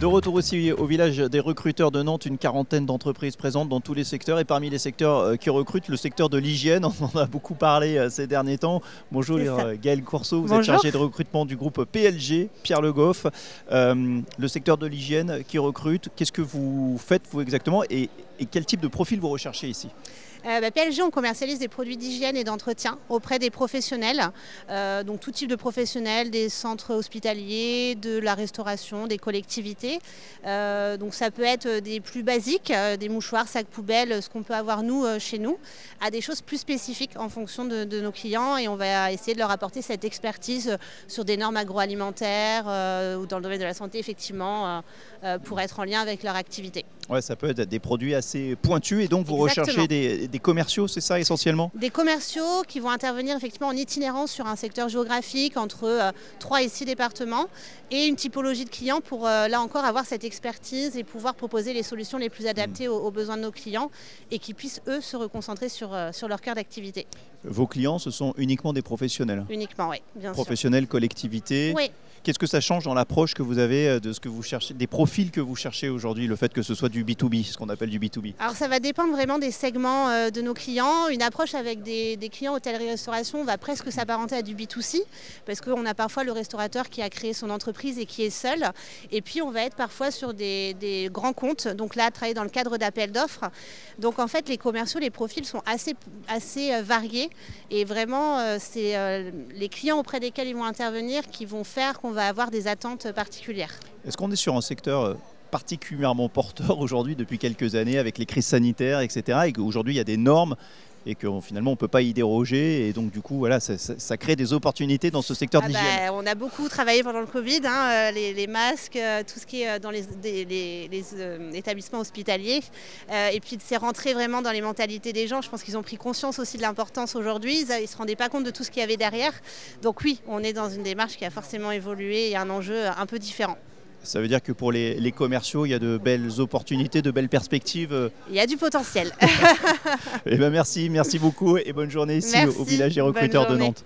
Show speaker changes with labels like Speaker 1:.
Speaker 1: De retour aussi au village des recruteurs de Nantes, une quarantaine d'entreprises présentes dans tous les secteurs et parmi les secteurs qui recrutent, le secteur de l'hygiène, on en a beaucoup parlé ces derniers temps. Bonjour Gaëlle Courceau, vous êtes chargée de recrutement du groupe PLG, Pierre Le Goff. Le secteur de l'hygiène qui recrute, qu'est-ce que vous faites vous exactement et quel type de profil vous recherchez ici?
Speaker 2: PLG, on commercialise des produits d'hygiène et d'entretien auprès des professionnels, donc tout type de professionnels, des centres hospitaliers, de la restauration, des collectivités. Donc ça peut être des plus basiques, des mouchoirs, sacs poubelles, ce qu'on peut avoir nous chez nous, à des choses plus spécifiques en fonction de nos clients et on va essayer de leur apporter cette expertise sur des normes agroalimentaires ou dans le domaine de la santé effectivement pour être en lien avec leur activité.
Speaker 1: Ouais, ça peut être des produits assez pointus et donc vous recherchez des commerciaux, c'est ça essentiellement? Des
Speaker 2: commerciaux qui vont intervenir effectivement en itinérance sur un secteur géographique entre 3 et 6 départements et une typologie de clients pour là encore avoir cette expertise et pouvoir proposer les solutions les plus adaptées aux besoins de nos clients et qui puissent eux se reconcentrer sur leur cœur d'activité.
Speaker 1: Vos clients, ce sont uniquement des professionnels?
Speaker 2: Uniquement, oui, bien sûr.
Speaker 1: Professionnels, collectivités?
Speaker 2: Oui.
Speaker 1: Qu'est-ce que ça change dans l'approche que vous avez de ce que vous cherchez, des profils que vous cherchez aujourd'hui, le fait que ce soit du B2B, ce qu'on appelle du B2B?
Speaker 2: Alors ça va dépendre vraiment des segments de nos clients. Une approche avec des clients hôtellerie-restauration va presque s'apparenter à du B2C parce qu'on a parfois le restaurateur qui a créé son entreprise et qui est seul. Et puis on va être parfois sur des grands comptes, donc là travailler dans le cadre d'appels d'offres. Donc en fait les commerciaux, les profils sont assez variés et vraiment c'est les clients auprès desquels ils vont intervenir qui vont faire qu'on va avoir des attentes particulières.
Speaker 1: Est-ce qu'on est sur un secteur particulièrement porteur aujourd'hui depuis quelques années avec les crises sanitaires, etc. et qu'aujourd'hui il y a des normes et que finalement on ne peut pas y déroger et donc du coup voilà, ça crée des opportunités dans ce secteur de l'hygiène?
Speaker 2: On a beaucoup travaillé pendant le Covid, hein, les masques, tout ce qui est dans les établissements hospitaliers et puis c'est rentré vraiment dans les mentalités des gens. Je pense qu'ils ont pris conscience aussi de l'importance aujourd'hui, ils ne se rendaient pas compte de tout ce qu'il y avait derrière. Donc oui, on est dans une démarche qui a forcément évolué et un enjeu un peu différent.
Speaker 1: Ça veut dire que pour les commerciaux, il y a de belles opportunités, de belles perspectives?
Speaker 2: Il y a du potentiel.
Speaker 1: Eh ben merci beaucoup et bonne journée ici au village des recruteurs de Nantes.